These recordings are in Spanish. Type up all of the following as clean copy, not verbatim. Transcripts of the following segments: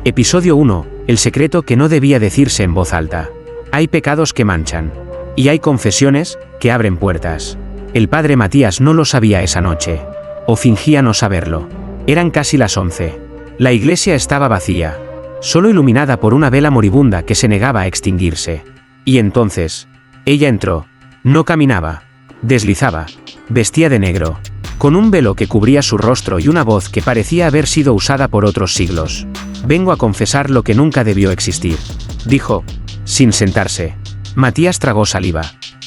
Episodio 1. El secreto que no debía decirse en voz alta. Hay pecados que manchan. Y hay confesiones que abren puertas. El padre Matías no lo sabía esa noche. O fingía no saberlo. Eran casi las 11. La iglesia estaba vacía. Solo iluminada por una vela moribunda que se negaba a extinguirse. Y entonces, ella entró. No caminaba. Deslizaba. Vestía de negro. Con un velo que cubría su rostro y una voz que parecía haber sido usada por otros siglos. Vengo a confesar lo que nunca debió existir, dijo, sin sentarse. Matías tragó saliva.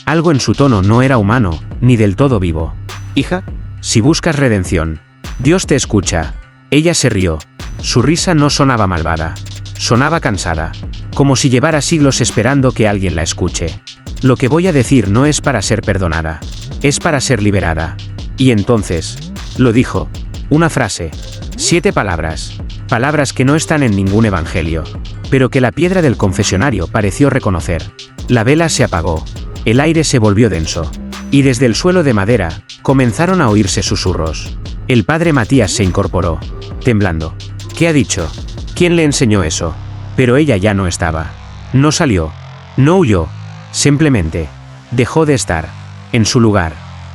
Algo en su tono no era humano, ni del todo vivo. Hija, si buscas redención, Dios te escucha. Ella se rió. Su risa no sonaba malvada. Sonaba cansada. Como si llevara siglos esperando que alguien la escuche. Lo que voy a decir no es para ser perdonada. Es para ser liberada. Y entonces, lo dijo. Una frase. 7 palabras. Palabras que no están en ningún evangelio. Pero que la piedra del confesionario pareció reconocer. La vela se apagó. El aire se volvió denso. Y desde el suelo de madera, comenzaron a oírse susurros. El padre Matías se incorporó, temblando. ¿Qué ha dicho? ¿Quién le enseñó eso? Pero ella ya no estaba. No salió. No huyó. Simplemente, dejó de estar. En su lugar.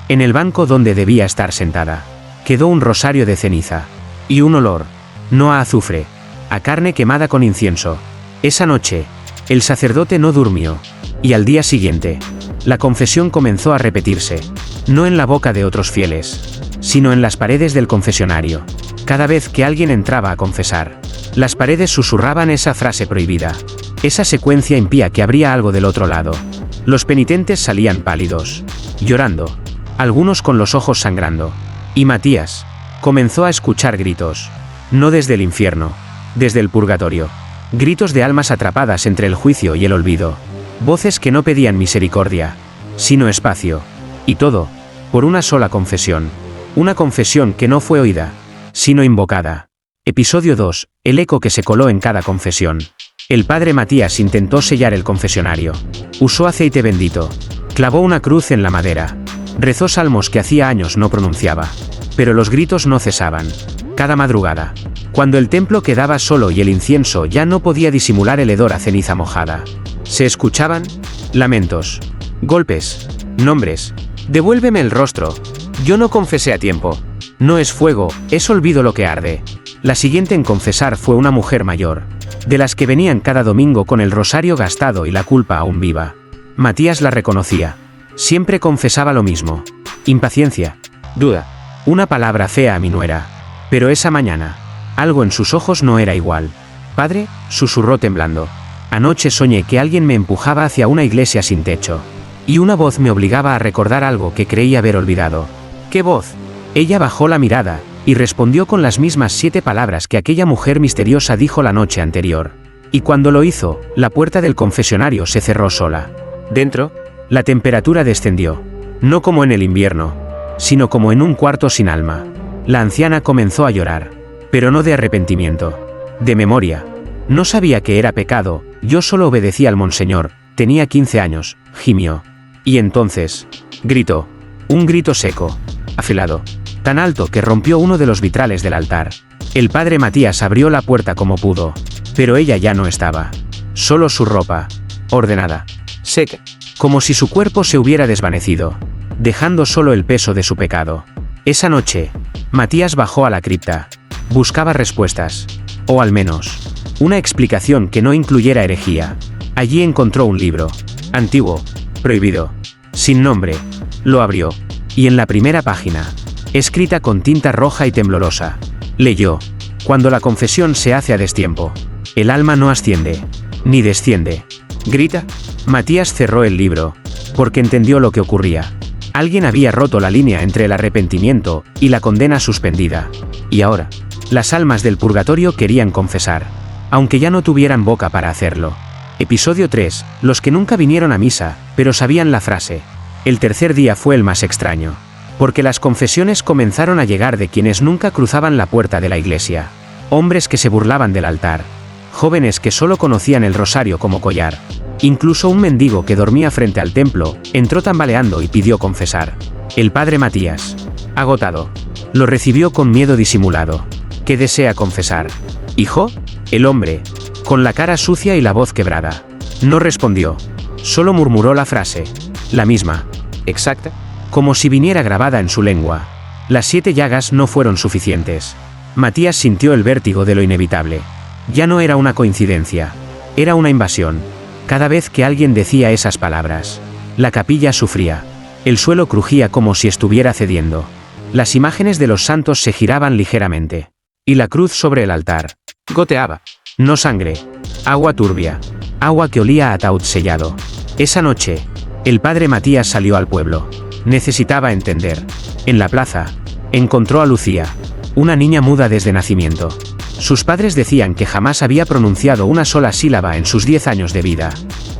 En el banco donde debía estar sentada. Quedó un rosario de ceniza. Y un olor. No a azufre. A carne quemada con incienso. Esa noche, el sacerdote no durmió. Y al día siguiente, la confesión comenzó a repetirse. No en la boca de otros fieles, sino en las paredes del confesionario. Cada vez que alguien entraba a confesar, las paredes susurraban esa frase prohibida. Esa secuencia impía que habría algo del otro lado. Los penitentes salían pálidos, llorando. Algunos con los ojos sangrando. Y Matías comenzó a escuchar gritos. No desde el infierno, desde el purgatorio. Gritos de almas atrapadas entre el juicio y el olvido. Voces que no pedían misericordia, sino espacio. Y todo, por una sola confesión. Una confesión que no fue oída, sino invocada. Episodio 2. El eco que se coló en cada confesión. El padre Matías intentó sellar el confesionario. Usó aceite bendito. Clavó una cruz en la madera. Rezó salmos que hacía años no pronunciaba. Pero los gritos no cesaban. Cada madrugada, cuando el templo quedaba solo y el incienso ya no podía disimular el hedor a ceniza mojada, se escuchaban lamentos, golpes, nombres. Devuélveme el rostro. Yo no confesé a tiempo. No es fuego, es olvido lo que arde. La siguiente en confesar fue una mujer mayor, de las que venían cada domingo con el rosario gastado y la culpa aún viva. Matías la reconocía. Siempre confesaba lo mismo. Impaciencia, duda, una palabra fea a mi nuera. Pero esa mañana, algo en sus ojos no era igual. Padre, susurró temblando. Anoche soñé que alguien me empujaba hacia una iglesia sin techo. Y una voz me obligaba a recordar algo que creí haber olvidado. ¿Qué voz? Ella bajó la mirada, y respondió con las mismas 7 palabras que aquella mujer misteriosa dijo la noche anterior. Y cuando lo hizo, la puerta del confesionario se cerró sola. Dentro, la temperatura descendió. No como en el invierno, sino como en un cuarto sin alma. La anciana comenzó a llorar, pero no de arrepentimiento, de memoria. No sabía que era pecado, yo solo obedecía al monseñor, tenía 15 años, gimió. Y entonces, gritó, un grito seco, afilado, tan alto que rompió uno de los vitrales del altar. El padre Matías abrió la puerta como pudo, pero ella ya no estaba. Solo su ropa, ordenada, seca, como si su cuerpo se hubiera desvanecido, dejando solo el peso de su pecado. Esa noche, Matías bajó a la cripta. Buscaba respuestas. O al menos, una explicación que no incluyera herejía. Allí encontró un libro. Antiguo. Prohibido. Sin nombre. Lo abrió. Y en la primera página, escrita con tinta roja y temblorosa, leyó. Cuando la confesión se hace a destiempo, el alma no asciende. Ni desciende. ¿Grita? Matías cerró el libro. Porque entendió lo que ocurría. Alguien había roto la línea entre el arrepentimiento y la condena suspendida. Y ahora, las almas del purgatorio querían confesar, aunque ya no tuvieran boca para hacerlo. Episodio 3. Los que nunca vinieron a misa, pero sabían la frase. El tercer día fue el más extraño, porque las confesiones comenzaron a llegar de quienes nunca cruzaban la puerta de la iglesia. Hombres que se burlaban del altar. Jóvenes que solo conocían el rosario como collar. Incluso un mendigo que dormía frente al templo, entró tambaleando y pidió confesar. El padre Matías, agotado, lo recibió con miedo disimulado. ¿Qué desea confesar? ¿Hijo? El hombre, con la cara sucia y la voz quebrada, no respondió. Solo murmuró la frase. La misma. Exacta. Como si viniera grabada en su lengua. Las 7 llagas no fueron suficientes. Matías sintió el vértigo de lo inevitable. Ya no era una coincidencia. Era una invasión. Cada vez que alguien decía esas palabras, la capilla sufría. El suelo crujía como si estuviera cediendo. Las imágenes de los santos se giraban ligeramente. Y la cruz sobre el altar goteaba. No sangre. Agua turbia. Agua que olía a ataúd sellado. Esa noche, el padre Matías salió al pueblo. Necesitaba entender. En la plaza, encontró a Lucía, una niña muda desde nacimiento. Sus padres decían que jamás había pronunciado una sola sílaba en sus 10 años de vida.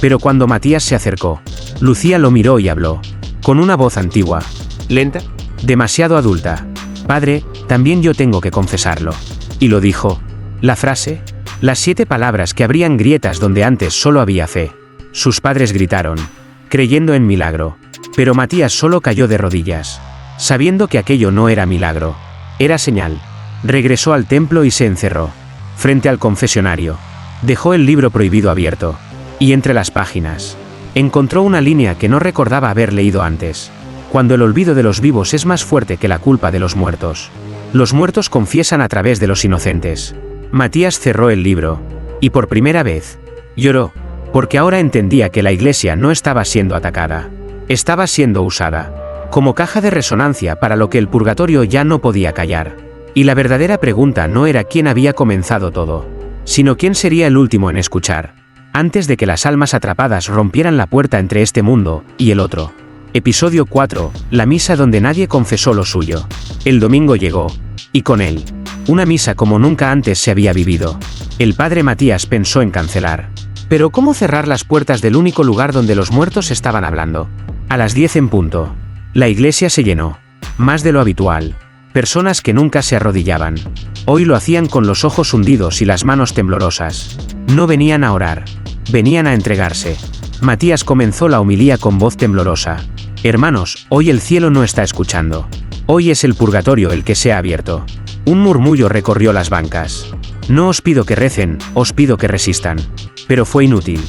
Pero cuando Matías se acercó, Lucía lo miró y habló, con una voz antigua, lenta, demasiado adulta. Padre, también yo tengo que confesarlo. Y lo dijo. La frase, las 7 palabras que abrían grietas donde antes solo había fe. Sus padres gritaron, creyendo en milagro. Pero Matías solo cayó de rodillas, sabiendo que aquello no era milagro. Era señal. Regresó al templo y se encerró. Frente al confesionario. Dejó el libro prohibido abierto. Y entre las páginas, encontró una línea que no recordaba haber leído antes. Cuando el olvido de los vivos es más fuerte que la culpa de los muertos. Los muertos confiesan a través de los inocentes. Matías cerró el libro. Y por primera vez, lloró. Porque ahora entendía que la iglesia no estaba siendo atacada. Estaba siendo usada. Como caja de resonancia para lo que el purgatorio ya no podía callar. Y la verdadera pregunta no era quién había comenzado todo, sino quién sería el último en escuchar, antes de que las almas atrapadas rompieran la puerta entre este mundo y el otro. Episodio 4, la misa donde nadie confesó lo suyo. El domingo llegó, y con él, una misa como nunca antes se había vivido. El padre Matías pensó en cancelar. Pero ¿cómo cerrar las puertas del único lugar donde los muertos estaban hablando? A las 10 en punto. La iglesia se llenó. Más de lo habitual. Personas que nunca se arrodillaban. Hoy lo hacían con los ojos hundidos y las manos temblorosas. No venían a orar. Venían a entregarse. Matías comenzó la homilía con voz temblorosa. Hermanos, hoy el cielo no está escuchando. Hoy es el purgatorio el que se ha abierto. Un murmullo recorrió las bancas. No os pido que recen, os pido que resistan. Pero fue inútil.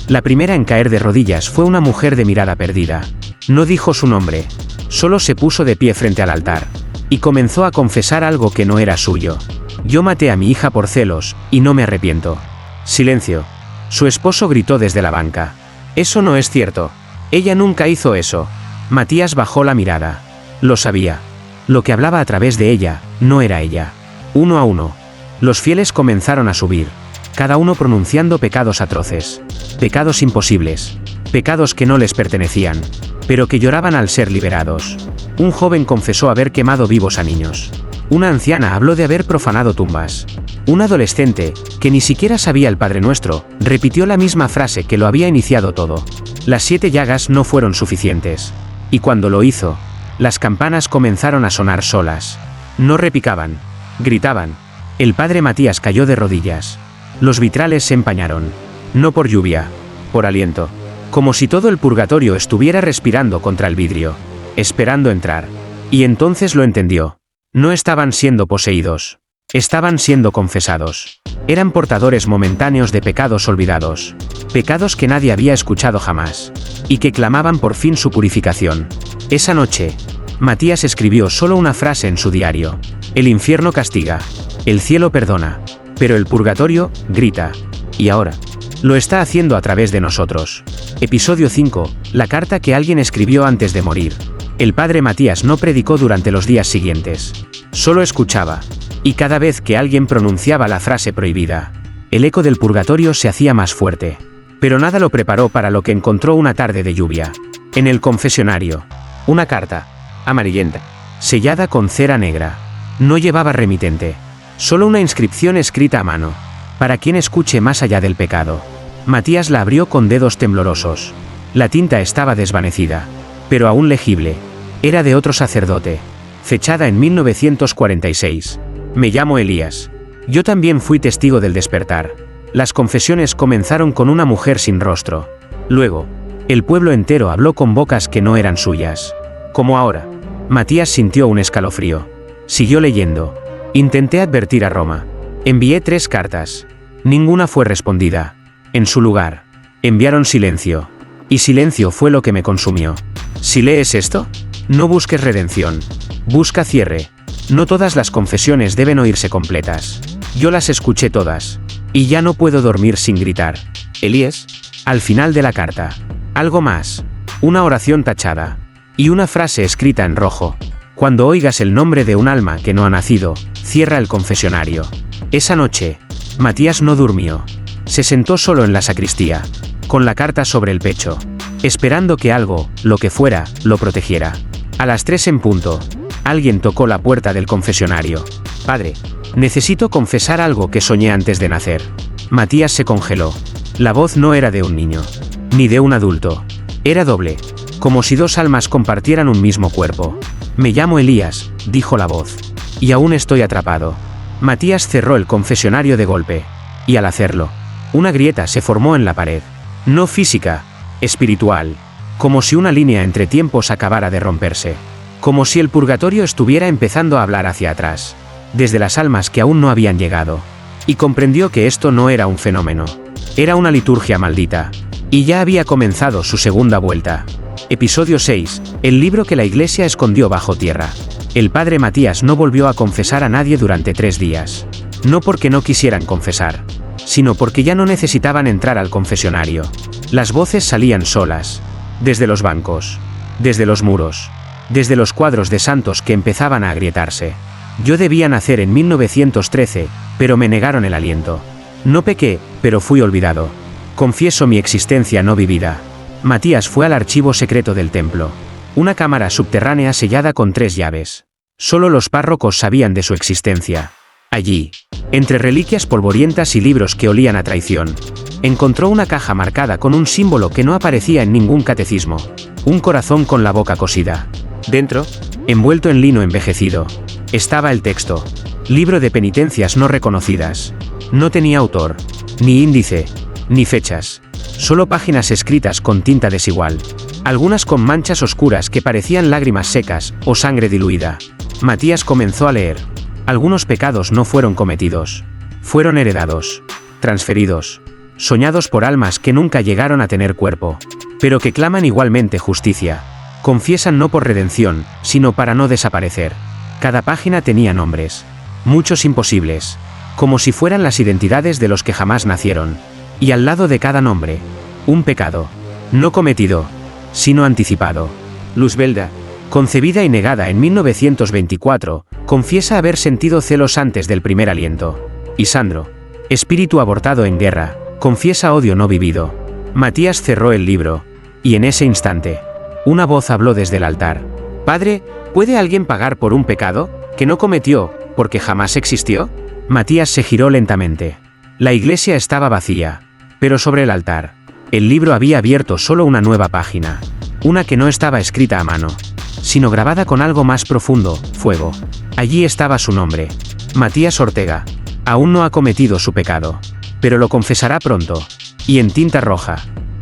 La primera en caer de rodillas fue una mujer de mirada perdida. No dijo su nombre. Solo se puso de pie frente al altar. Y comenzó a confesar algo que no era suyo. Yo maté a mi hija por celos, y no me arrepiento. Silencio. Su esposo gritó desde la banca. Eso no es cierto. Ella nunca hizo eso. Matías bajó la mirada. Lo sabía. Lo que hablaba a través de ella, no era ella. Uno a uno. Los fieles comenzaron a subir. Cada uno pronunciando pecados atroces. Pecados imposibles. Pecados que no les pertenecían. Pero que lloraban al ser liberados. Un joven confesó haber quemado vivos a niños. Una anciana habló de haber profanado tumbas. Un adolescente, que ni siquiera sabía el Padre Nuestro, repitió la misma frase que lo había iniciado todo. Las 7 llagas no fueron suficientes. Y cuando lo hizo, las campanas comenzaron a sonar solas. No repicaban. Gritaban. El padre Matías cayó de rodillas. Los vitrales se empañaron. No por lluvia, por aliento. Como si todo el purgatorio estuviera respirando contra el vidrio, esperando entrar. Y entonces lo entendió. No estaban siendo poseídos. Estaban siendo confesados. Eran portadores momentáneos de pecados olvidados. Pecados que nadie había escuchado jamás. Y que clamaban por fin su purificación. Esa noche, Matías escribió solo una frase en su diario. El infierno castiga. El cielo perdona. Pero el purgatorio, grita. Y ahora, lo está haciendo a través de nosotros. Episodio 5, la carta que alguien escribió antes de morir. El padre Matías no predicó durante los días siguientes. Solo escuchaba. Y cada vez que alguien pronunciaba la frase prohibida, el eco del purgatorio se hacía más fuerte. Pero nada lo preparó para lo que encontró una tarde de lluvia. En el confesionario. Una carta. Amarillenta. Sellada con cera negra. No llevaba remitente. Solo una inscripción escrita a mano. Para quien escuche más allá del pecado. Matías la abrió con dedos temblorosos. La tinta estaba desvanecida. Pero aún legible. Era de otro sacerdote. Fechada en 1946. Me llamo Elías. Yo también fui testigo del despertar. Las confesiones comenzaron con una mujer sin rostro. Luego, el pueblo entero habló con bocas que no eran suyas. Como ahora. Matías sintió un escalofrío. Siguió leyendo. Intenté advertir a Roma. Envié 3 cartas. Ninguna fue respondida. En su lugar, enviaron silencio. Y silencio fue lo que me consumió. Si lees esto, no busques redención. Busca cierre. No todas las confesiones deben oírse completas. Yo las escuché todas. Y ya no puedo dormir sin gritar. Elías, al final de la carta. Algo más. Una oración tachada. Y una frase escrita en rojo. Cuando oigas el nombre de un alma que no ha nacido, cierra el confesionario. Esa noche, Matías no durmió. Se sentó solo en la sacristía, con la carta sobre el pecho, esperando que algo, lo que fuera, lo protegiera. A las 3 en punto, alguien tocó la puerta del confesionario. Padre, necesito confesar algo que soñé antes de nacer. Matías se congeló. La voz no era de un niño, ni de un adulto. Era doble, como si dos almas compartieran un mismo cuerpo. Me llamo Elías, dijo la voz. Y aún estoy atrapado. Matías cerró el confesionario de golpe. Y al hacerlo, una grieta se formó en la pared. No física, espiritual. Como si una línea entre tiempos acabara de romperse. Como si el purgatorio estuviera empezando a hablar hacia atrás. Desde las almas que aún no habían llegado. Y comprendió que esto no era un fenómeno. Era una liturgia maldita. Y ya había comenzado su segunda vuelta. Episodio 6. El libro que la iglesia escondió bajo tierra. El padre Matías no volvió a confesar a nadie durante 3 días. No porque no quisieran confesar, sino porque ya no necesitaban entrar al confesionario. Las voces salían solas. Desde los bancos. Desde los muros. Desde los cuadros de santos que empezaban a agrietarse. Yo debía nacer en 1913, pero me negaron el aliento. No pequé, pero fui olvidado. Confieso mi existencia no vivida. Matías fue al archivo secreto del templo. Una cámara subterránea sellada con 3 llaves. Solo los párrocos sabían de su existencia. Allí, entre reliquias polvorientas y libros que olían a traición, encontró una caja marcada con un símbolo que no aparecía en ningún catecismo. Un corazón con la boca cosida. Dentro, envuelto en lino envejecido, estaba el texto. Libro de penitencias no reconocidas. No tenía autor, ni índice, ni fechas. Solo páginas escritas con tinta desigual. Algunas con manchas oscuras que parecían lágrimas secas o sangre diluida. Matías comenzó a leer. Algunos pecados no fueron cometidos. Fueron heredados. Transferidos. Soñados por almas que nunca llegaron a tener cuerpo. Pero que claman igualmente justicia. Confiesan no por redención, sino para no desaparecer. Cada página tenía nombres. Muchos imposibles. Como si fueran las identidades de los que jamás nacieron. Y al lado de cada nombre, un pecado. No cometido, sino anticipado. Luzbelda, concebida y negada en 1924, confiesa haber sentido celos antes del primer aliento. Y Sandro, espíritu abortado en guerra, confiesa odio no vivido. Matías cerró el libro, y en ese instante, una voz habló desde el altar. Padre, ¿puede alguien pagar por un pecado que no cometió, porque jamás existió? Matías se giró lentamente. La iglesia estaba vacía. Pero sobre el altar, el libro había abierto solo una nueva página. Una que no estaba escrita a mano, sino grabada con algo más profundo, fuego. Allí estaba su nombre. Matías Ortega. Aún no ha cometido su pecado. Pero lo confesará pronto. Y en tinta roja.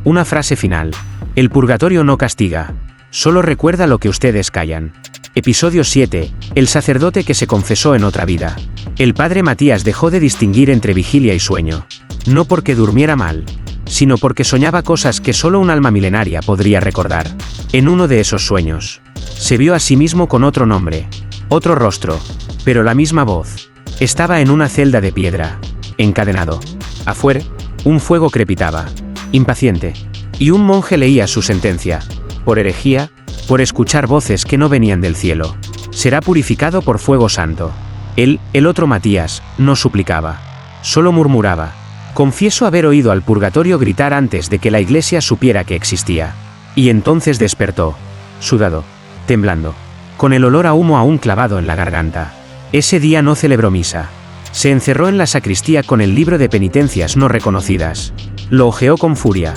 Una frase final. El purgatorio no castiga. Solo recuerda lo que ustedes callan. Episodio 7. El sacerdote que se confesó en otra vida. El padre Matías dejó de distinguir entre vigilia y sueño. No porque durmiera mal, sino porque soñaba cosas que solo un alma milenaria podría recordar. En uno de esos sueños, se vio a sí mismo con otro nombre, otro rostro, pero la misma voz. Estaba en una celda de piedra, encadenado. Afuera, un fuego crepitaba, impaciente, y un monje leía su sentencia. Por herejía, por escuchar voces que no venían del cielo. Será purificado por fuego santo. Él, el otro Matías, no suplicaba. Solo murmuraba. Confieso haber oído al purgatorio gritar antes de que la iglesia supiera que existía. Y entonces despertó, sudado, temblando, con el olor a humo aún clavado en la garganta. Ese día no celebró misa. Se encerró en la sacristía con el libro de penitencias no reconocidas. Lo hojeó con furia,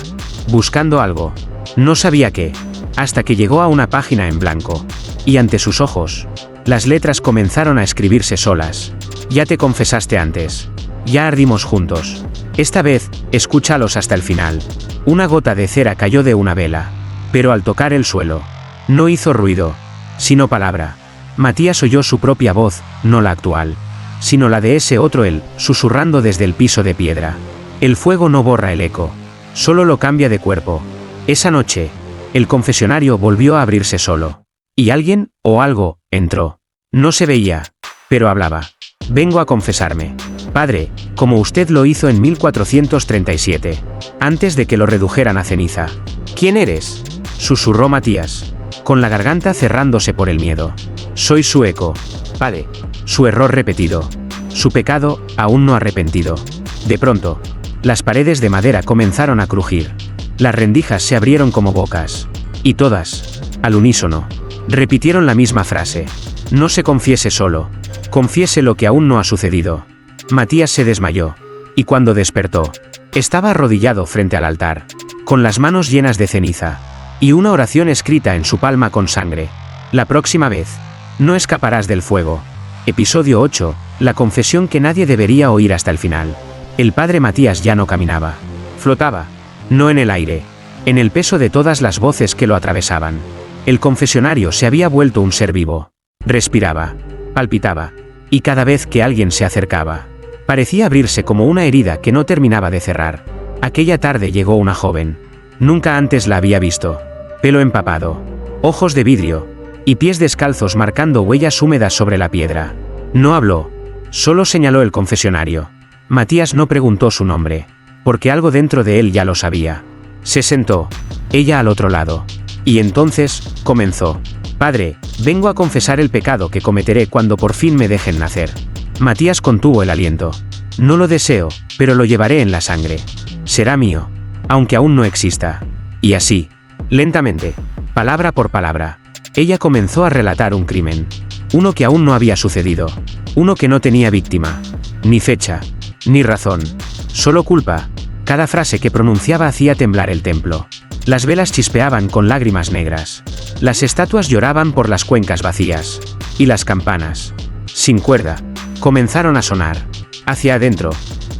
buscando algo. No sabía qué, hasta que llegó a una página en blanco. Y ante sus ojos, las letras comenzaron a escribirse solas. Ya te confesaste antes. Ya ardimos juntos. Esta vez, escúchalos hasta el final. Una gota de cera cayó de una vela. Pero al tocar el suelo, no hizo ruido, sino palabra. Matías oyó su propia voz, no la actual. sino la de ese otro él, susurrando desde el piso de piedra. El fuego no borra el eco, solo lo cambia de cuerpo. Esa noche, el confesionario volvió a abrirse solo. Y alguien, o algo, entró. No se veía, pero hablaba. Vengo a confesarme, padre, como usted lo hizo en 1437, antes de que lo redujeran a ceniza. ¿Quién eres?, susurró Matías, con la garganta cerrándose por el miedo. Soy su eco, padre. Su error repetido. Su pecado, aún no arrepentido. De pronto, las paredes de madera comenzaron a crujir. Las rendijas se abrieron como bocas. Y todas, al unísono, repitieron la misma frase. No se confiese solo. Confiese lo que aún no ha sucedido. Matías se desmayó. Y cuando despertó, estaba arrodillado frente al altar, con las manos llenas de ceniza, y una oración escrita en su palma con sangre. La próxima vez, no escaparás del fuego. Episodio 8, la confesión que nadie debería oír hasta el final. El padre Matías ya no caminaba. Flotaba, no en el aire, en el peso de todas las voces que lo atravesaban. El confesionario se había vuelto un ser vivo. Respiraba, palpitaba, y cada vez que alguien se acercaba, parecía abrirse como una herida que no terminaba de cerrar. Aquella tarde llegó una joven. Nunca antes la había visto. Pelo empapado, ojos de vidrio, y pies descalzos marcando huellas húmedas sobre la piedra. No habló, solo señaló el confesionario. Matías no preguntó su nombre, porque algo dentro de él ya lo sabía. Se sentó, ella al otro lado, y entonces, comenzó. Padre, vengo a confesar el pecado que cometeré cuando por fin me dejen nacer. Matías contuvo el aliento. No lo deseo, pero lo llevaré en la sangre. Será mío, aunque aún no exista. Y así, lentamente, palabra por palabra, ella comenzó a relatar un crimen. Uno que aún no había sucedido. Uno que no tenía víctima. Ni fecha. Ni razón. Solo culpa. Cada frase que pronunciaba hacía temblar el templo. Las velas chispeaban con lágrimas negras. Las estatuas lloraban por las cuencas vacías. Y las campanas, sin cuerda, comenzaron a sonar. Hacia adentro,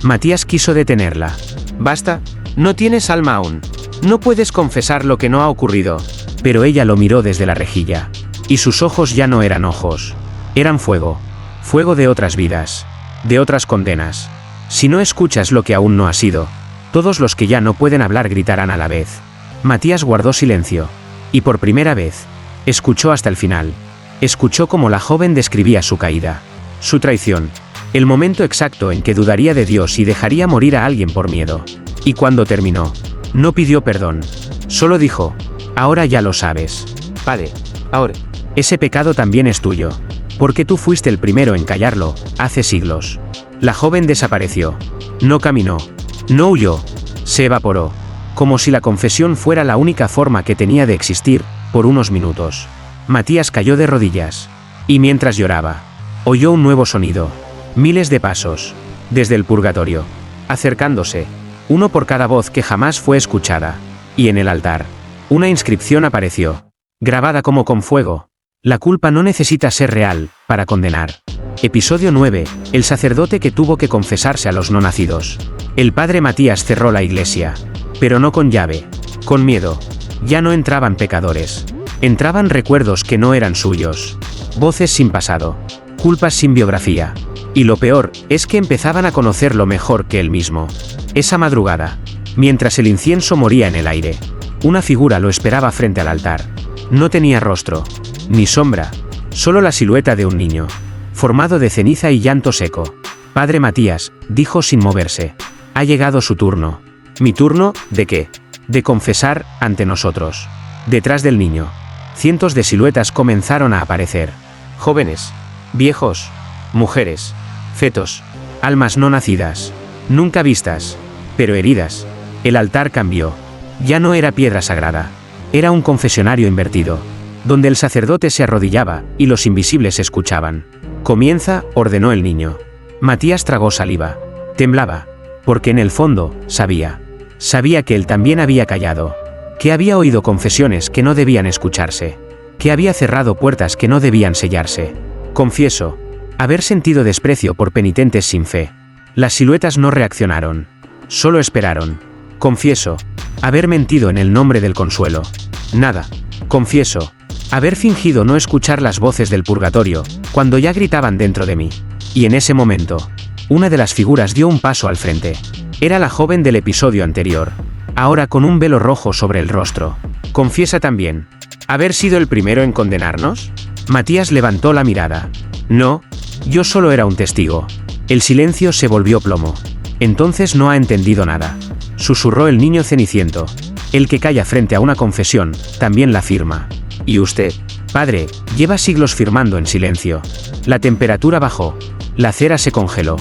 Matías quiso detenerla. Basta, no tienes alma aún. No puedes confesar lo que no ha ocurrido. Pero ella lo miró desde la rejilla. Y sus ojos ya no eran ojos. Eran fuego. Fuego de otras vidas. De otras condenas. Si no escuchas lo que aún no ha sido, todos los que ya no pueden hablar gritarán a la vez. Matías guardó silencio. Y por primera vez, escuchó hasta el final. Escuchó cómo la joven describía su caída. Su traición. El momento exacto en que dudaría de Dios y dejaría morir a alguien por miedo. Y cuando terminó, no pidió perdón. Solo dijo: ahora ya lo sabes. Padre, ahora. Ese pecado también es tuyo. Porque tú fuiste el primero en callarlo, hace siglos. La joven desapareció. No caminó. No huyó. Se evaporó. Como si la confesión fuera la única forma que tenía de existir, por unos minutos. Matías cayó de rodillas. Y mientras lloraba, oyó un nuevo sonido. Miles de pasos. Desde el purgatorio. Acercándose. Uno por cada voz que jamás fue escuchada. Y en el altar, una inscripción apareció. Grabada como con fuego. La culpa no necesita ser real, para condenar. Episodio 9. El sacerdote que tuvo que confesarse a los no nacidos. El padre Matías cerró la iglesia. Pero no con llave. Con miedo. Ya no entraban pecadores. Entraban recuerdos que no eran suyos. Voces sin pasado. Culpas sin biografía. Y lo peor, es que empezaban a conocerlo mejor que él mismo. Esa madrugada, mientras el incienso moría en el aire, una figura lo esperaba frente al altar. No tenía rostro, ni sombra, solo la silueta de un niño, formado de ceniza y llanto seco. Padre Matías, dijo sin moverse. Ha llegado su turno. ¿Mi turno? ¿De qué? De confesar, ante nosotros. Detrás del niño, cientos de siluetas comenzaron a aparecer. Jóvenes, viejos, mujeres, fetos, almas no nacidas, nunca vistas, pero heridas. El altar cambió. Ya no era piedra sagrada. Era un confesionario invertido, donde el sacerdote se arrodillaba y los invisibles escuchaban. Comienza, ordenó el niño. Matías tragó saliva. Temblaba, porque en el fondo, sabía que él también había callado, que había oído confesiones que no debían escucharse, que había cerrado puertas que no debían sellarse. Confieso, haber sentido desprecio por penitentes sin fe. Las siluetas no reaccionaron, solo esperaron. Confieso, haber mentido en el nombre del consuelo. Nada. Confieso, haber fingido no escuchar las voces del purgatorio, cuando ya gritaban dentro de mí. Y en ese momento, una de las figuras dio un paso al frente. Era la joven del episodio anterior, ahora con un velo rojo sobre el rostro. ¿Confiesa también haber sido el primero en condenarnos? Matías levantó la mirada. No, yo solo era un testigo. El silencio se volvió plomo. Entonces no ha entendido nada, susurró el niño ceniciento. El que calla frente a una confesión, también la firma. ¿Y usted, padre, lleva siglos firmando en silencio? La temperatura bajó. La cera se congeló.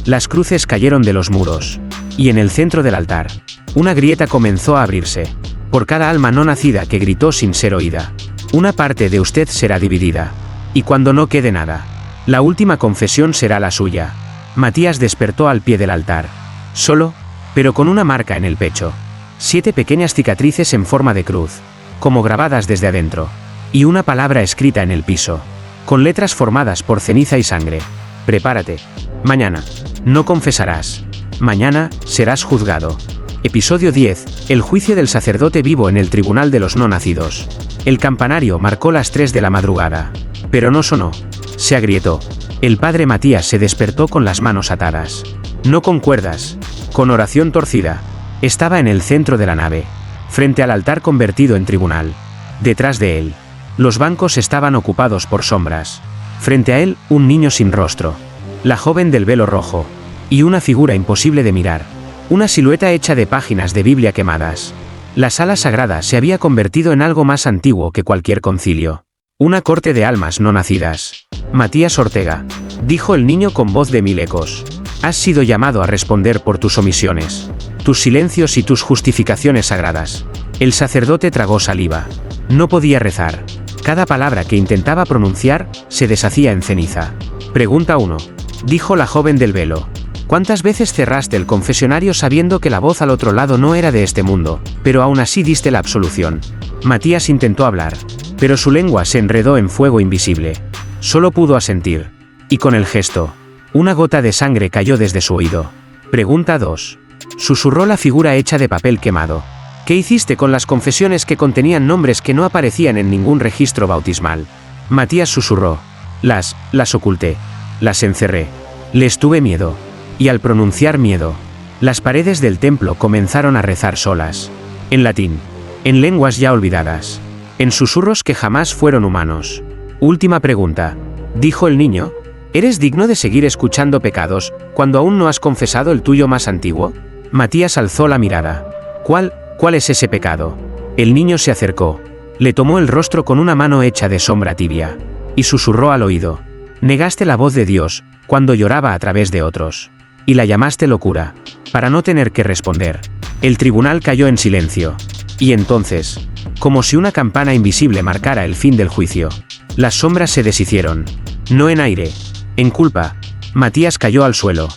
Las cruces cayeron de los muros. Y en el centro del altar, una grieta comenzó a abrirse. Por cada alma no nacida que gritó sin ser oída, una parte de usted será dividida. Y cuando no quede nada, la última confesión será la suya. Matías despertó al pie del altar. Solo, pero con una marca en el pecho. 7 pequeñas cicatrices en forma de cruz, como grabadas desde adentro. Y una palabra escrita en el piso, con letras formadas por ceniza y sangre. Prepárate. Mañana. No confesarás. Mañana, serás juzgado. Episodio 10. El juicio del sacerdote vivo en el tribunal de los no nacidos. El campanario marcó las 3 de la madrugada. Pero no sonó. Se agrietó. El padre Matías se despertó con las manos atadas. No con cuerdas. Con oración torcida. Estaba en el centro de la nave, frente al altar convertido en tribunal. Detrás de él, los bancos estaban ocupados por sombras. Frente a él, un niño sin rostro. La joven del velo rojo. Y una figura imposible de mirar. Una silueta hecha de páginas de Biblia quemadas. La sala sagrada se había convertido en algo más antiguo que cualquier concilio. Una corte de almas no nacidas. Matías Ortega, dijo el niño con voz de 1000 ecos. Has sido llamado a responder por tus omisiones, tus silencios y tus justificaciones sagradas. El sacerdote tragó saliva. No podía rezar. Cada palabra que intentaba pronunciar se deshacía en ceniza. Pregunta 1. Dijo la joven del velo. ¿Cuántas veces cerraste el confesionario sabiendo que la voz al otro lado no era de este mundo, pero aún así diste la absolución? Matías intentó hablar, pero su lengua se enredó en fuego invisible. Solo pudo asentir. Y con el gesto, una gota de sangre cayó desde su oído. Pregunta 2. Susurró la figura hecha de papel quemado. ¿Qué hiciste con las confesiones que contenían nombres que no aparecían en ningún registro bautismal? Matías susurró. Las oculté. Las encerré. Les tuve miedo. Y al pronunciar miedo, las paredes del templo comenzaron a rezar solas. En latín. En lenguas ya olvidadas. En susurros que jamás fueron humanos. Última pregunta. Dijo el niño. ¿Eres digno de seguir escuchando pecados, cuando aún no has confesado el tuyo más antiguo? Matías alzó la mirada. ¿Cuál es ese pecado? El niño se acercó. Le tomó el rostro con una mano hecha de sombra tibia. Y susurró al oído. Negaste la voz de Dios, cuando lloraba a través de otros. Y la llamaste locura, para no tener que responder. El tribunal cayó en silencio. Y entonces, como si una campana invisible marcara el fin del juicio, las sombras se deshicieron. No en aire, en culpa. Matías cayó al suelo,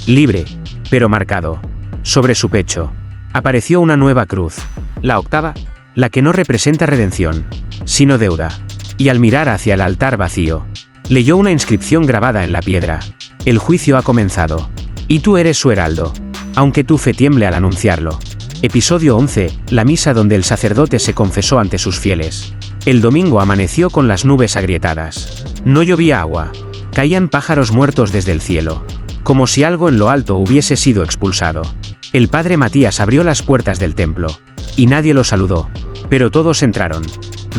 libre, pero marcado. Sobre su pecho, apareció una nueva cruz. La octava, la que no representa redención, sino deuda. Y al mirar hacia el altar vacío, leyó una inscripción grabada en la piedra. El juicio ha comenzado. Y tú eres su heraldo, aunque tu fe tiemble al anunciarlo. Episodio 11. La misa donde el sacerdote se confesó ante sus fieles. El domingo amaneció con las nubes agrietadas. No llovía agua. Caían pájaros muertos desde el cielo, como si algo en lo alto hubiese sido expulsado. El padre Matías abrió las puertas del templo, y nadie lo saludó. Pero todos entraron.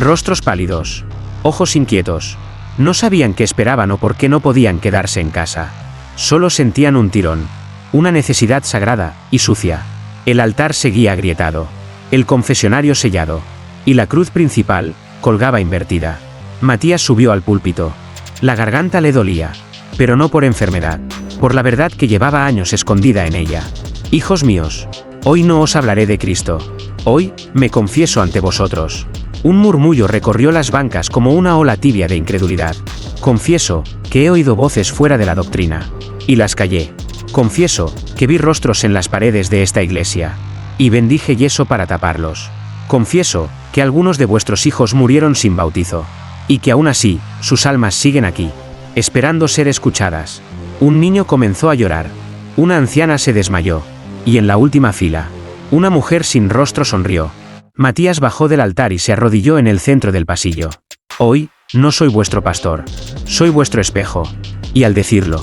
Rostros pálidos. Ojos inquietos. No sabían qué esperaban o por qué no podían quedarse en casa. Solo sentían un tirón, una necesidad sagrada y sucia. El altar seguía agrietado, el confesionario sellado, y la cruz principal colgaba invertida. Matías subió al púlpito. La garganta le dolía, pero no por enfermedad, por la verdad que llevaba años escondida en ella. Hijos míos, hoy no os hablaré de Cristo. Hoy, me confieso ante vosotros. Un murmullo recorrió las bancas como una ola tibia de incredulidad. Confieso que he oído voces fuera de la doctrina. Y las callé. Confieso que vi rostros en las paredes de esta iglesia. Y bendije yeso para taparlos. Confieso que algunos de vuestros hijos murieron sin bautizo. Y que aún así, sus almas siguen aquí, esperando ser escuchadas. Un niño comenzó a llorar. Una anciana se desmayó. Y en la última fila, una mujer sin rostro sonrió. Matías bajó del altar y se arrodilló en el centro del pasillo. Hoy, no soy vuestro pastor. Soy vuestro espejo. Y al decirlo,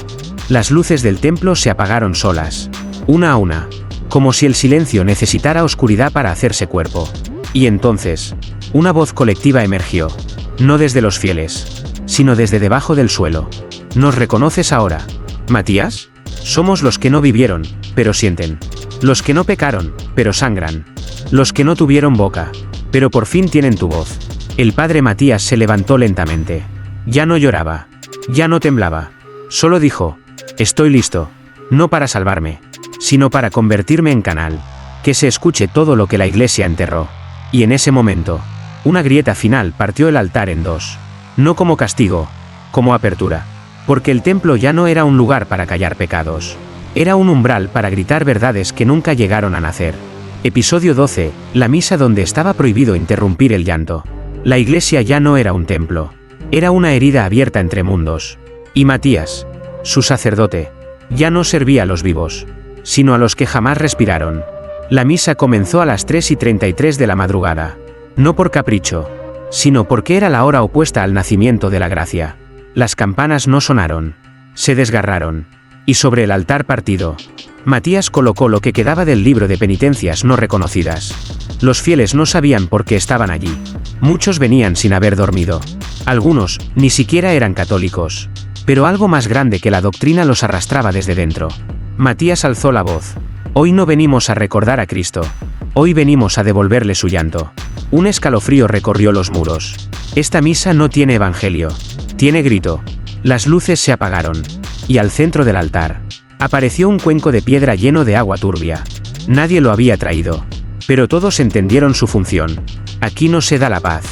Las luces del templo se apagaron solas, una a una, como si el silencio necesitara oscuridad para hacerse cuerpo. Y entonces, una voz colectiva emergió, no desde los fieles, sino desde debajo del suelo. ¿Nos reconoces ahora, Matías? Somos los que no vivieron, pero sienten. Los que no pecaron, pero sangran. Los que no tuvieron boca, pero por fin tienen tu voz. El padre Matías se levantó lentamente. Ya no lloraba. Ya no temblaba. Solo dijo, estoy listo. No para salvarme, sino para convertirme en canal. Que se escuche todo lo que la iglesia enterró. Y en ese momento, una grieta final partió el altar en dos. No como castigo, como apertura. Porque el templo ya no era un lugar para callar pecados. Era un umbral para gritar verdades que nunca llegaron a nacer. Episodio 12, la misa donde estaba prohibido interrumpir el llanto. La iglesia ya no era un templo. Era una herida abierta entre mundos. Y Matías, su sacerdote, ya no servía a los vivos, sino a los que jamás respiraron. La misa comenzó a las 3:33 de la madrugada. No por capricho, sino porque era la hora opuesta al nacimiento de la gracia. Las campanas no sonaron. Se desgarraron. Y sobre el altar partido, Matías colocó lo que quedaba del libro de penitencias no reconocidas. Los fieles no sabían por qué estaban allí. Muchos venían sin haber dormido. Algunos ni siquiera eran católicos. Pero algo más grande que la doctrina los arrastraba desde dentro. Matías alzó la voz. Hoy no venimos a recordar a Cristo. Hoy venimos a devolverle su llanto. Un escalofrío recorrió los muros. Esta misa no tiene evangelio. Tiene grito. Las luces se apagaron. Y al centro del altar, apareció un cuenco de piedra lleno de agua turbia. Nadie lo había traído. Pero todos entendieron su función. Aquí no se da la paz.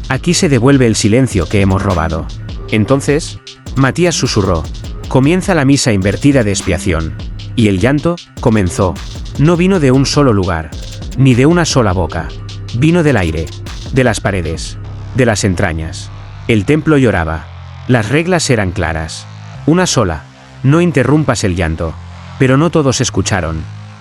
Aquí se devuelve el silencio que hemos robado. Entonces, Matías susurró. Comienza la misa invertida de expiación. Y el llanto comenzó. No vino de un solo lugar, ni de una sola boca. Vino del aire, de las paredes, de las entrañas. El templo lloraba. Las reglas eran claras. Una sola. No interrumpas el llanto. Pero no todos escucharon.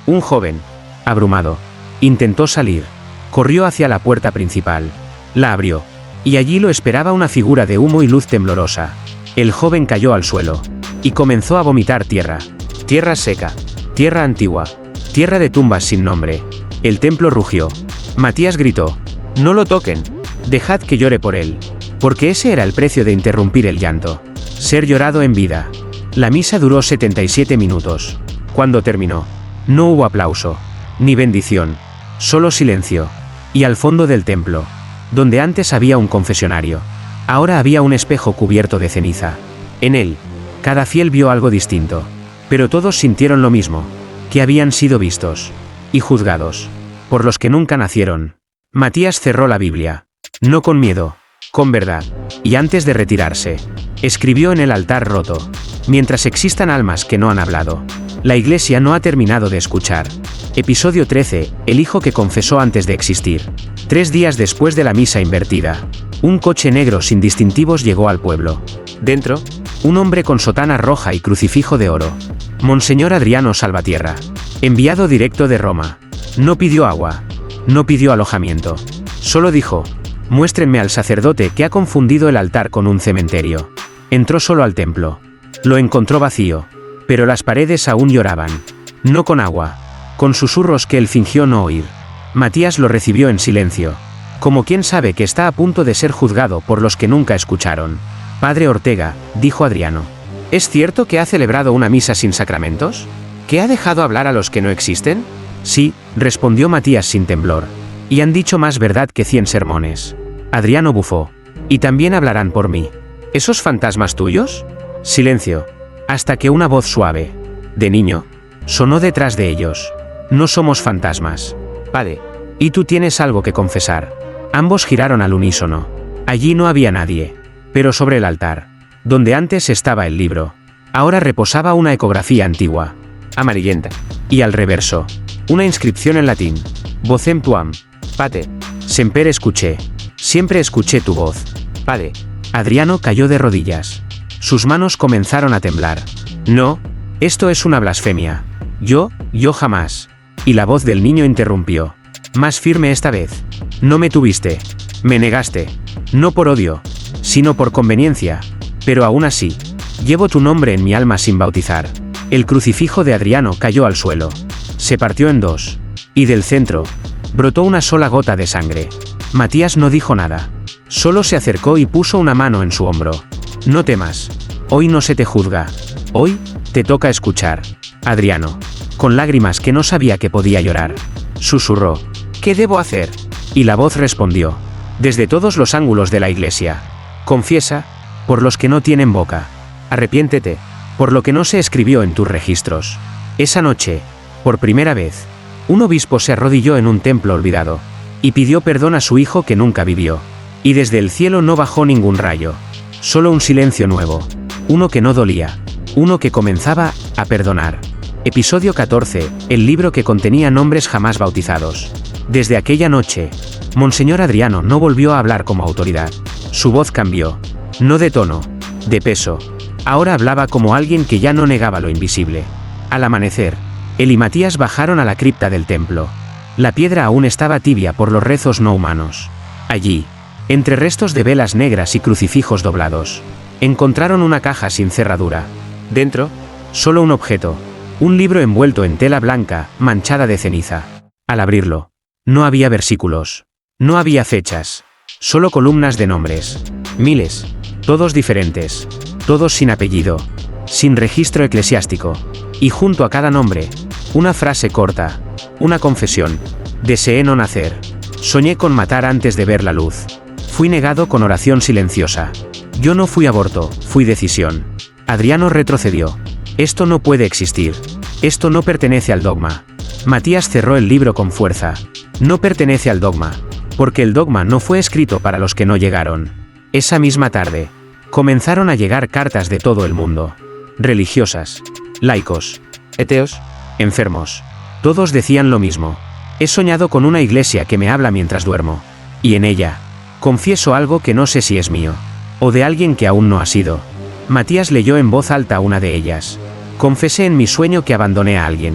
Un joven, abrumado, intentó salir. Corrió hacia la puerta principal. La abrió. Y allí lo esperaba una figura de humo y luz temblorosa. El joven cayó al suelo. Y comenzó a vomitar tierra. Tierra seca. Tierra antigua. Tierra de tumbas sin nombre. El templo rugió. Matías gritó. No lo toquen. Dejad que llore por él. Porque ese era el precio de interrumpir el llanto. Ser llorado en vida. La misa duró 77 minutos. Cuando terminó, no hubo aplauso, ni bendición, solo silencio. Y al fondo del templo, donde antes había un confesionario, ahora había un espejo cubierto de ceniza. En él, cada fiel vio algo distinto. Pero todos sintieron lo mismo, que habían sido vistos y juzgados por los que nunca nacieron. Matías cerró la Biblia, no con miedo, con verdad, y antes de retirarse, escribió en el altar roto: mientras existan almas que no han hablado, la iglesia no ha terminado de escuchar. Episodio 13, el hijo que confesó antes de existir. 3 días después de la misa invertida, un coche negro sin distintivos llegó al pueblo. Dentro, un hombre con sotana roja y crucifijo de oro. Monseñor Adriano Salvatierra, enviado directo de Roma. No pidió agua, no pidió alojamiento. Solo dijo: muéstrenme al sacerdote que ha confundido el altar con un cementerio. Entró solo al templo. Lo encontró vacío, pero las paredes aún lloraban. No con agua, con susurros que él fingió no oír. Matías lo recibió en silencio, como quien sabe que está a punto de ser juzgado por los que nunca escucharon. Padre Ortega, dijo Adriano, ¿es cierto que ha celebrado una misa sin sacramentos? ¿Que ha dejado hablar a los que no existen? Sí, respondió Matías sin temblor. Y han dicho más verdad que 100 sermones. Adriano bufó. Y también hablarán por mí. ¿Esos fantasmas tuyos? Silencio. Hasta que una voz suave, de niño, sonó detrás de ellos. No somos fantasmas. Padre. Y tú tienes algo que confesar. Ambos giraron al unísono. Allí no había nadie. Pero sobre el altar, donde antes estaba el libro, ahora reposaba una ecografía antigua, amarillenta. Y al reverso, una inscripción en latín. Vocem tuam. Pate. Semper escuché. Siempre escuché tu voz. Padre. Adriano cayó de rodillas. Sus manos comenzaron a temblar. No, esto es una blasfemia. Yo jamás. Y la voz del niño interrumpió. Más firme esta vez. No me tuviste. Me negaste. No por odio, sino por conveniencia. Pero aún así, Llevo tu nombre en mi alma sin bautizar. El crucifijo de Adriano cayó al suelo. Se partió en dos. Y del centro brotó una sola gota de sangre. Matías no dijo nada. Solo se acercó y puso una mano en su hombro. No temas. Hoy no se te juzga. Hoy te toca escuchar. Adriano, con lágrimas que no sabía que podía llorar, susurró: ¿qué debo hacer? Y la voz respondió, desde todos los ángulos de la iglesia: confiesa, por los que no tienen boca. Arrepiéntete, por lo que no se escribió en tus registros. Esa noche, por primera vez, un obispo se arrodilló en un templo olvidado, y pidió perdón a su hijo que nunca vivió. Y desde el cielo no bajó ningún rayo. Solo un silencio nuevo. Uno que no dolía. Uno que comenzaba a perdonar. Episodio 14, el libro que contenía nombres jamás bautizados. Desde aquella noche, Monseñor Adriano no volvió a hablar como autoridad. Su voz cambió. No de tono, de peso. Ahora hablaba como alguien que ya no negaba lo invisible. Al amanecer, él y Matías bajaron a la cripta del templo. La piedra aún estaba tibia por los rezos no humanos. Allí, entre restos de velas negras y crucifijos doblados, encontraron una caja sin cerradura. Dentro, solo un objeto. Un libro envuelto en tela blanca, manchada de ceniza. Al abrirlo, no había versículos. No había fechas. Solo columnas de nombres. Miles. Todos diferentes. Todos sin apellido. Sin registro eclesiástico. Y junto a cada nombre, una frase corta. Una confesión. Deseé no nacer. Soñé con matar antes de ver la luz. Fui negado con oración silenciosa. Yo no fui aborto, fui decisión. Adriano retrocedió. Esto no puede existir. Esto no pertenece al dogma. Matías cerró el libro con fuerza. No pertenece al dogma. Porque el dogma no fue escrito para los que no llegaron. Esa misma tarde, comenzaron a llegar cartas de todo el mundo. Religiosas, laicos, ateos, enfermos. Todos decían lo mismo. He soñado con una iglesia que me habla mientras duermo. Y en ella, confieso algo que no sé si es mío. O de alguien que aún no ha sido. Matías leyó en voz alta una de ellas. Confesé en mi sueño que abandoné a alguien.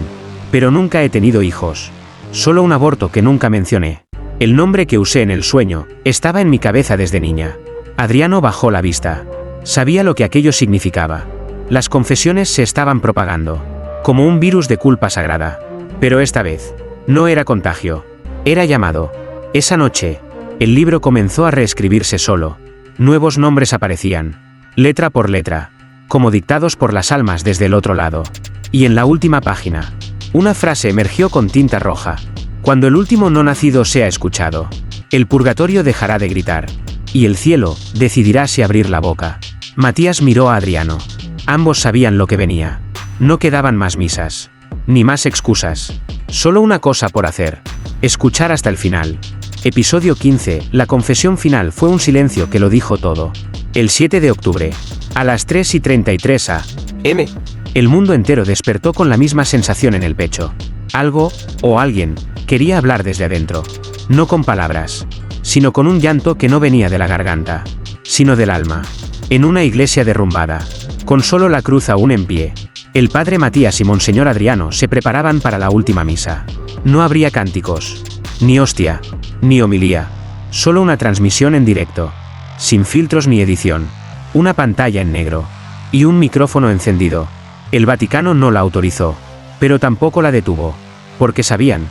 Pero nunca he tenido hijos. Solo un aborto que nunca mencioné. El nombre que usé en el sueño estaba en mi cabeza desde niña. Adriano bajó la vista. Sabía lo que aquello significaba. Las confesiones se estaban propagando. Como un virus de culpa sagrada. Pero esta vez, no era contagio. Era llamado. Esa noche, el libro comenzó a reescribirse solo. Nuevos nombres aparecían. Letra por letra, como dictados por las almas desde el otro lado. Y en la última página, una frase emergió con tinta roja. Cuando el último no nacido sea escuchado, el purgatorio dejará de gritar, y el cielo decidirá si abrir la boca. Matías miró a Adriano. Ambos sabían lo que venía. No quedaban más misas, ni más excusas. Solo una cosa por hacer: escuchar hasta el final. Episodio 15, la confesión final fue un silencio que lo dijo todo. El 7 de octubre, a las 3:33 a.m., el mundo entero despertó con la misma sensación en el pecho. Algo, o alguien, quería hablar desde adentro. No con palabras, sino con un llanto que no venía de la garganta, sino del alma. En una iglesia derrumbada, con solo la cruz aún en pie, el padre Matías y Monseñor Adriano se preparaban para la última misa. No habría cánticos, ni hostia, ni homilía. Solo una transmisión en directo. Sin filtros ni edición. Una pantalla en negro. Y un micrófono encendido. El Vaticano no la autorizó. Pero tampoco la detuvo. Porque sabían,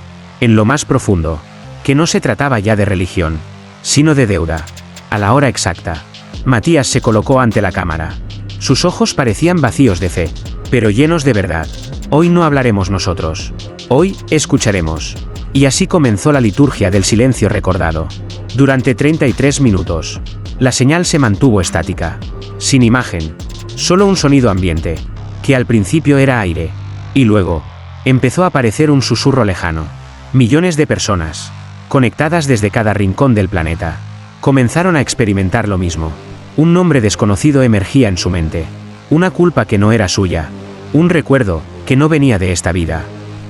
en lo más profundo, que no se trataba ya de religión, sino de deuda. A la hora exacta, Matías se colocó ante la cámara. Sus ojos parecían vacíos de fe, pero llenos de verdad. Hoy no hablaremos nosotros. Hoy escucharemos. Y así comenzó la liturgia del silencio recordado. Durante 33 minutos. La señal se mantuvo estática. Sin imagen. Solo un sonido ambiente. Que al principio era aire. Y luego, empezó a aparecer un susurro lejano. Millones de personas, conectadas desde cada rincón del planeta, comenzaron a experimentar lo mismo. Un nombre desconocido emergía en su mente. Una culpa que no era suya. Un recuerdo que no venía de esta vida.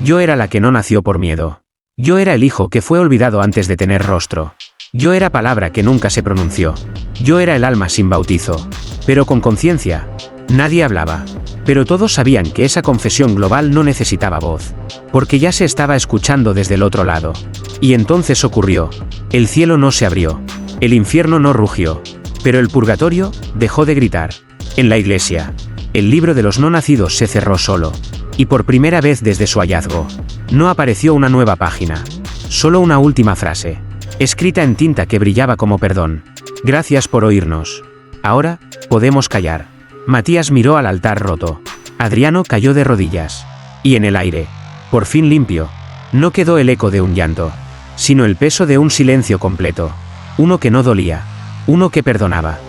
Yo era la que no nació por miedo. Yo era el hijo que fue olvidado antes de tener rostro. Yo era palabra que nunca se pronunció. Yo era el alma sin bautizo. Pero con conciencia. Nadie hablaba. Pero todos sabían que esa confesión global no necesitaba voz. Porque ya se estaba escuchando desde el otro lado. Y entonces ocurrió. El cielo no se abrió. El infierno no rugió. Pero el purgatorio dejó de gritar. En la iglesia, El libro de los no nacidos se cerró solo. Y por primera vez desde su hallazgo, no apareció una nueva página. Solo una última frase, escrita en tinta que brillaba como perdón. Gracias por oírnos. Ahora, podemos callar. Matías miró al altar roto. Adriano cayó de rodillas. Y en el aire, por fin limpio, no quedó el eco de un llanto, sino el peso de un silencio completo. Uno que no dolía. Uno que perdonaba.